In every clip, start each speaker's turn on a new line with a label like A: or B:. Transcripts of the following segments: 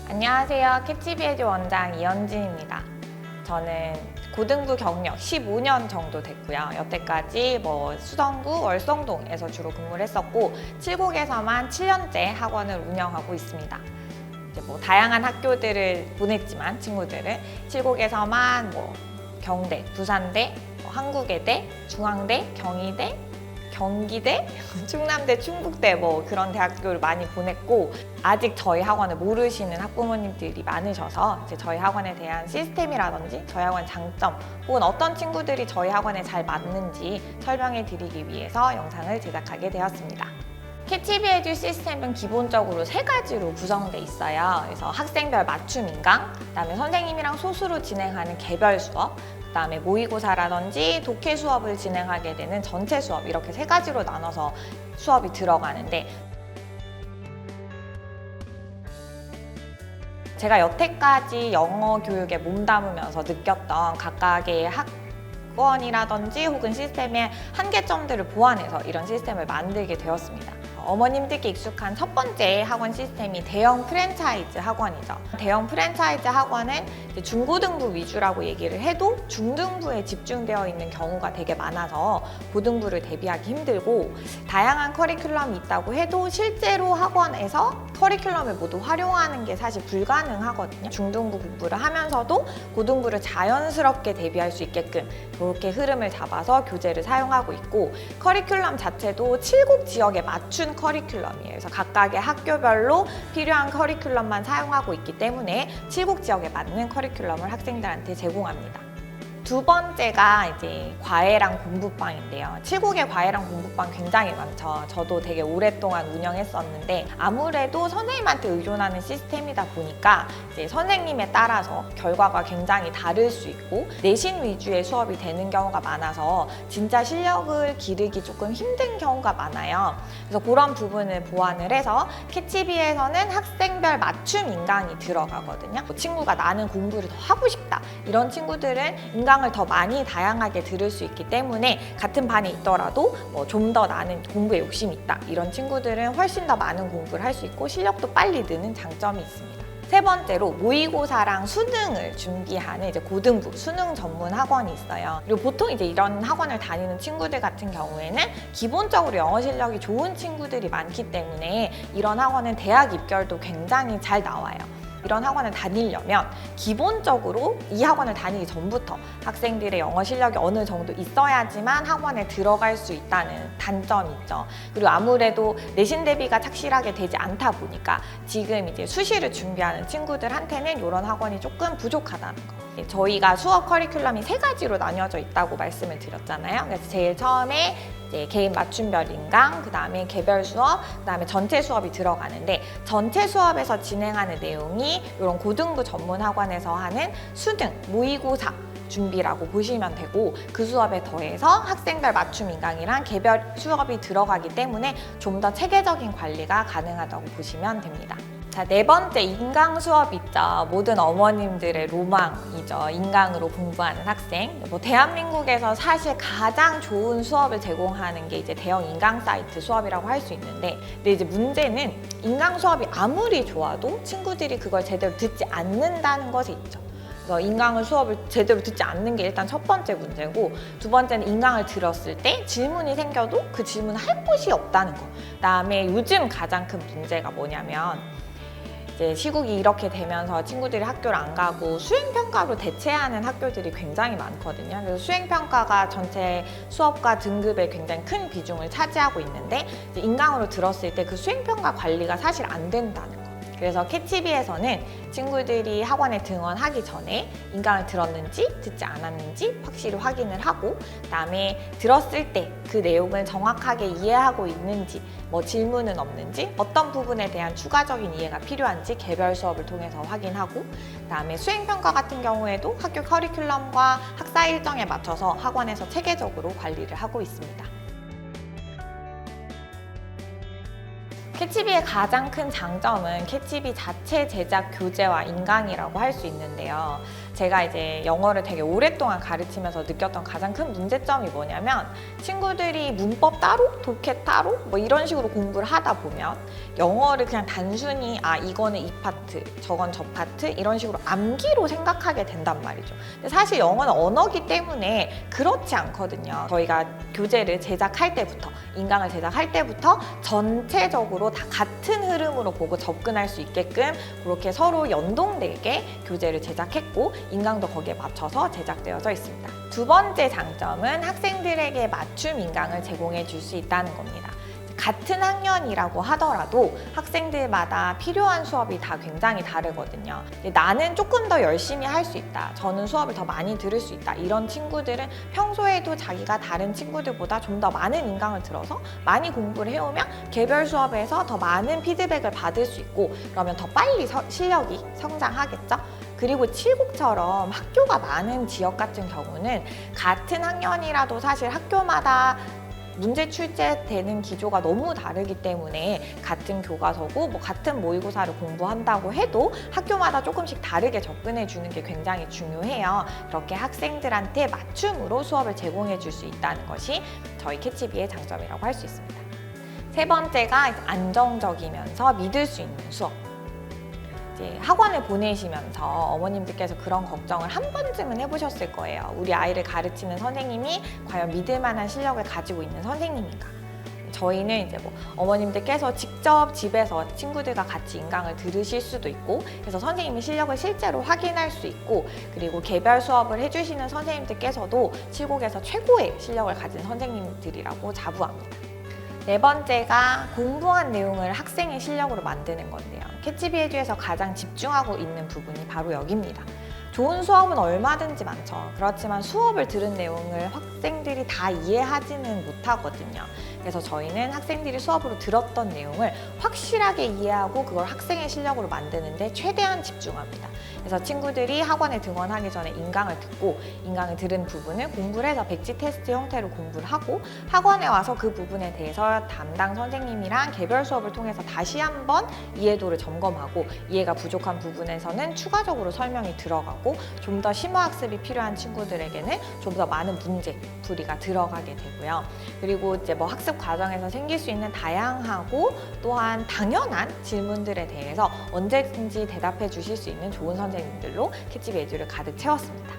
A: 안녕하세요. 캐치비에듀 원장 이현진입니다. 저는 고등부 경력 15년 정도 됐고요. 여태까지 수성구, 월성동에서 주로 근무를 했었고 7곡에서만 7년째 학원을 운영하고 있습니다. 이제 다양한 학교들을 보냈지만 친구들은 7곡에서만 경대, 부산대, 한국외대, 중앙대, 경희대, 경기대, 충남대, 충북대 그런 대학교를 많이 보냈고 아직 저희 학원을 모르시는 학부모님들이 많으셔서 이제 저희 학원에 대한 시스템이라든지 저희 학원 장점 혹은 어떤 친구들이 저희 학원에 잘 맞는지 설명해 드리기 위해서 영상을 제작하게 되었습니다. 캐치비에듀 시스템은 기본적으로 3가지로 구성돼 있어요. 그래서 학생별 맞춤 인강, 그다음에 선생님이랑 소수로 진행하는 개별 수업, 그다음에 모의고사라든지 독해 수업을 진행하게 되는 전체 수업, 이렇게 3가지로 나눠서 수업이 들어가는데 제가 여태까지 영어 교육에 몸담으면서 느꼈던 각각의 학원이라든지 혹은 시스템의 한계점들을 보완해서 이런 시스템을 만들게 되었습니다. 어머님들께 익숙한 첫 번째 학원 시스템이 대형 프랜차이즈 학원이죠. 대형 프랜차이즈 학원은 중고등부 위주라고 얘기를 해도 중등부에 집중되어 있는 경우가 되게 많아서 고등부를 대비하기 힘들고 다양한 커리큘럼이 있다고 해도 실제로 학원에서 커리큘럼을 모두 활용하는 게 사실 불가능하거든요. 중등부 공부를 하면서도 고등부를 자연스럽게 대비할 수 있게끔 그렇게 흐름을 잡아서 교재를 사용하고 있고 커리큘럼 자체도 7곡 지역에 맞춘 커리큘럼이에요. 그래서 각각의 학교별로 필요한 커리큘럼만 사용하고 있기 때문에 7곡 지역에 맞는 커리큘럼을 학생들한테 제공합니다. 두 번째가 이제 과외랑 공부방인데요. 7곡의 과외랑 공부방 굉장히 많죠. 저도 되게 오랫동안 운영했었는데 아무래도 선생님한테 의존하는 시스템이다 보니까 이제 선생님에 따라서 결과가 굉장히 다를 수 있고 내신 위주의 수업이 되는 경우가 많아서 진짜 실력을 기르기 조금 힘든 경우가 많아요. 그래서 그런 부분을 보완을 해서 캐치비에서는 학생별 맞춤 인강이 들어가거든요. 친구가 나는 공부를 더 하고 싶다 이런 친구들은 인강을 더 많이 다양하게 들을 수 있기 때문에 같은 반에 있더라도 좀 더 나는 공부에 욕심이 있다 이런 친구들은 훨씬 더 많은 공부를 할 수 있고 실력도 빨리 느는 장점이 있습니다. 세 번째로 모의고사랑 수능을 준비하는 이제 고등부 수능 전문 학원이 있어요. 그리고 보통 이제 이런 학원을 다니는 친구들 같은 경우에는 기본적으로 영어 실력이 좋은 친구들이 많기 때문에 이런 학원은 대학 입결도 굉장히 잘 나와요. 이런 학원을 다니려면 기본적으로 이 학원을 다니기 전부터 학생들의 영어 실력이 어느 정도 있어야지만 학원에 들어갈 수 있다는 단점이 있죠. 그리고 아무래도 내신 대비가 착실하게 되지 않다 보니까 지금 이제 수시를 준비하는 친구들한테는 이런 학원이 조금 부족하다는 거. 저희가 수업 커리큘럼이 3가지로 나뉘어져 있다고 말씀을 드렸잖아요. 그래서 제일 처음에 이제 개인 맞춤별 인강, 그 다음에 개별 수업, 그 다음에 전체 수업이 들어가는데 전체 수업에서 진행하는 내용이 이런 고등부 전문 학원에서 하는 수능, 모의고사 준비라고 보시면 되고 그 수업에 더해서 학생별 맞춤 인강이랑 개별 수업이 들어가기 때문에 좀 더 체계적인 관리가 가능하다고 보시면 됩니다. 자, 4번째 인강 수업 있죠. 모든 어머님들의 로망이죠. 인강으로 공부하는 학생. 대한민국에서 사실 가장 좋은 수업을 제공하는 게 이제 대형 인강 사이트 수업이라고 할 수 있는데 근데 이제 문제는 인강 수업이 아무리 좋아도 친구들이 그걸 제대로 듣지 않는다는 것이 있죠. 그래서 인강을 수업을 제대로 듣지 않는 게 일단 첫 번째 문제고 두 번째는 인강을 들었을 때 질문이 생겨도 그 질문을 할 곳이 없다는 거. 그다음에 요즘 가장 큰 문제가 뭐냐면 이제 시국이 이렇게 되면서 친구들이 학교를 안 가고 수행평가로 대체하는 학교들이 굉장히 많거든요. 그래서 수행평가가 전체 수업과 등급에 굉장히 큰 비중을 차지하고 있는데 이제 인강으로 들었을 때 그 수행평가 관리가 사실 안 된다는 거. 그래서 캐치비에서는 친구들이 학원에 등원하기 전에 인강을 들었는지 듣지 않았는지 확실히 확인을 하고 그다음에 들었을 때 그 내용을 정확하게 이해하고 있는지 질문은 없는지 어떤 부분에 대한 추가적인 이해가 필요한지 개별 수업을 통해서 확인하고 그다음에 수행평가 같은 경우에도 학교 커리큘럼과 학사 일정에 맞춰서 학원에서 체계적으로 관리를 하고 있습니다. 캐치비의 가장 큰 장점은 캐치비 자체 제작 교재와 인강이라고 할 수 있는데요. 제가 이제 영어를 되게 오랫동안 가르치면서 느꼈던 가장 큰 문제점이 뭐냐면 친구들이 문법 따로, 독해 따로 뭐 이런 식으로 공부를 하다 보면 영어를 그냥 단순히 이거는 이 파트, 저건 저 파트 이런 식으로 암기로 생각하게 된단 말이죠. 근데 사실 영어는 언어기 때문에 그렇지 않거든요. 저희가 교재를 제작할 때부터, 인강을 제작할 때부터 전체적으로 다 같은 흐름으로 보고 접근할 수 있게끔 그렇게 서로 연동되게 교재를 제작했고 인강도 거기에 맞춰서 제작되어져 있습니다. 두 번째 장점은 학생들에게 맞춤 인강을 제공해 줄 수 있다는 겁니다. 같은 학년이라고 하더라도 학생들마다 필요한 수업이 다 굉장히 다르거든요. 나는 조금 더 열심히 할 수 있다. 저는 수업을 더 많이 들을 수 있다. 이런 친구들은 평소에도 자기가 다른 친구들보다 좀 더 많은 인강을 들어서 많이 공부를 해오면 개별 수업에서 더 많은 피드백을 받을 수 있고 그러면 더 빨리 실력이 성장하겠죠. 그리고 칠곡처럼 학교가 많은 지역 같은 경우는 같은 학년이라도 사실 학교마다 문제 출제되는 기조가 너무 다르기 때문에 같은 교과서고 같은 모의고사를 공부한다고 해도 학교마다 조금씩 다르게 접근해 주는 게 굉장히 중요해요. 그렇게 학생들한테 맞춤으로 수업을 제공해 줄 수 있다는 것이 저희 캐치비의 장점이라고 할 수 있습니다. 세 번째가 안정적이면서 믿을 수 있는 수업. 이제 학원을 보내시면서 어머님들께서 그런 걱정을 한 번쯤은 해보셨을 거예요. 우리 아이를 가르치는 선생님이 과연 믿을 만한 실력을 가지고 있는 선생님인가? 저희는 이제 어머님들께서 직접 집에서 친구들과 같이 인강을 들으실 수도 있고 그래서 선생님이 실력을 실제로 확인할 수 있고 그리고 개별 수업을 해주시는 선생님들께서도 칠곡에서 최고의 실력을 가진 선생님들이라고 자부합니다. 네 번째가 공부한 내용을 학생의 실력으로 만드는 건데요. 캐치비 에듀에서 가장 집중하고 있는 부분이 바로 여기입니다. 좋은 수업은 얼마든지 많죠. 그렇지만 수업을 들은 내용을 학생들이 다 이해하지는 못하거든요. 그래서 저희는 학생들이 수업으로 들었던 내용을 확실하게 이해하고 그걸 학생의 실력으로 만드는데 최대한 집중합니다. 그래서 친구들이 학원에 등원하기 전에 인강을 듣고 인강을 들은 부분을 공부를 해서 백지 테스트 형태로 공부를 하고 학원에 와서 그 부분에 대해서 담당 선생님이랑 개별 수업을 통해서 다시 한번 이해도를 점검하고 이해가 부족한 부분에서는 추가적으로 설명이 들어가고 좀 더 심화학습이 필요한 친구들에게는 좀 더 많은 문제 풀이가 들어가게 되고요. 그리고 이제 학습 과정에서 생길 수 있는 다양하고 또한 당연한 질문들에 대해서 언제든지 대답해 주실 수 있는 좋은 선생님들로 캐치비 에듀를 가득 채웠습니다.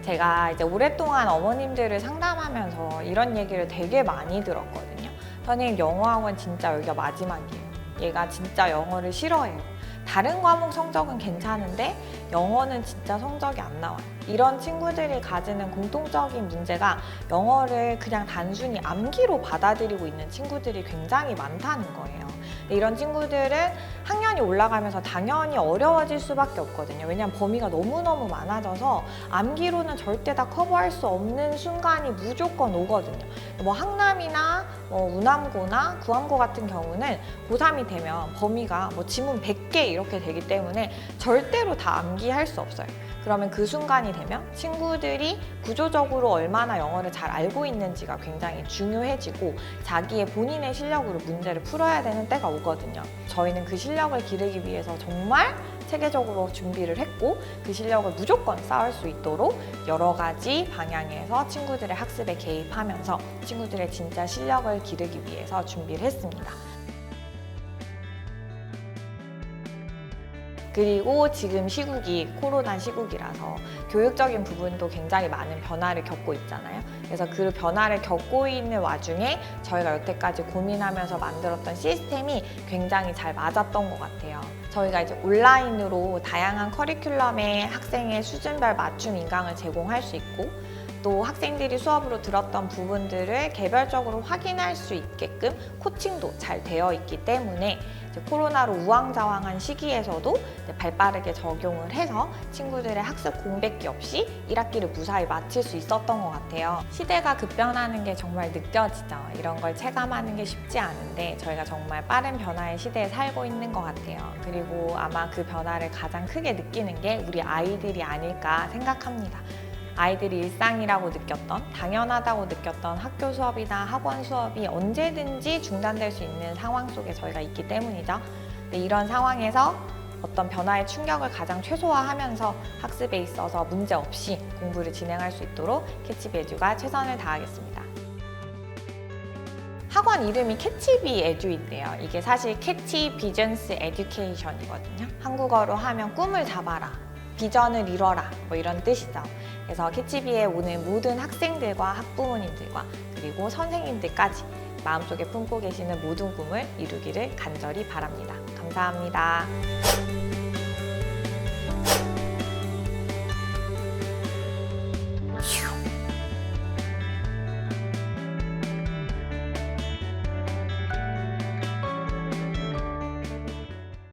A: 제가 이제 오랫동안 어머님들을 상담하면서 이런 얘기를 되게 많이 들었거든요. 선생님, 영어학원 진짜 여기가 마지막이에요. 얘가 진짜 영어를 싫어해요. 다른 과목 성적은 괜찮은데 영어는 진짜 성적이 안 나와요. 이런 친구들이 가지는 공통적인 문제가 영어를 그냥 단순히 암기로 받아들이고 있는 친구들이 굉장히 많다는 거예요. 이런 친구들은 학년이 올라가면서 당연히 어려워질 수밖에 없거든요. 왜냐하면 범위가 너무너무 많아져서 암기로는 절대 다 커버할 수 없는 순간이 무조건 오거든요. 학남이나 우남고나 구암고 같은 경우는 고3이 되면 범위가 지문 100개 이렇게 되기 때문에 절대로 다 암기할 수 없어요. 그러면 그 순간이 되면 친구들이 구조적으로 얼마나 영어를 잘 알고 있는지가 굉장히 중요해지고 자기의 본인의 실력으로 문제를 풀어야 되는 때가 오거든요. 저희는 그 실력을 기르기 위해서 정말 체계적으로 준비를 했고 그 실력을 무조건 쌓을 수 있도록 여러 가지 방향에서 친구들의 학습에 개입하면서 친구들의 진짜 실력을 기르기 위해서 준비를 했습니다. 그리고 지금 시국이 코로나 시국이라서 교육적인 부분도 굉장히 많은 변화를 겪고 있잖아요. 그래서 그 변화를 겪고 있는 와중에 저희가 여태까지 고민하면서 만들었던 시스템이 굉장히 잘 맞았던 것 같아요. 저희가 이제 온라인으로 다양한 커리큘럼에 학생의 수준별 맞춤 인강을 제공할 수 있고 또 학생들이 수업으로 들었던 부분들을 개별적으로 확인할 수 있게끔 코칭도 잘 되어 있기 때문에 이제 코로나로 우왕좌왕한 시기에서도 이제 발빠르게 적용을 해서 친구들의 학습 공백기 없이 1학기를 무사히 마칠 수 있었던 것 같아요. 시대가 급변하는 게 정말 느껴지죠. 이런 걸 체감하는 게 쉽지 않은데 저희가 정말 빠른 변화의 시대에 살고 있는 것 같아요. 그리고 아마 그 변화를 가장 크게 느끼는 게 우리 아이들이 아닐까 생각합니다. 아이들이 일상이라고 느꼈던, 당연하다고 느꼈던 학교 수업이나 학원 수업이 언제든지 중단될 수 있는 상황 속에 저희가 있기 때문이죠. 이런 상황에서 어떤 변화의 충격을 가장 최소화하면서 학습에 있어서 문제 없이 공부를 진행할 수 있도록 캐치비 에듀가 최선을 다하겠습니다. 학원 이름이 캐치비 에듀인데요. 이게 사실 캐치 비전스 에듀케이션이거든요. 한국어로 하면 꿈을 잡아라, 비전을 이뤄라 뭐 이런 뜻이죠. 그래서 캐치비에 오는 모든 학생들과 학부모님들과 그리고 선생님들까지 마음속에 품고 계시는 모든 꿈을 이루기를 간절히 바랍니다. 감사합니다.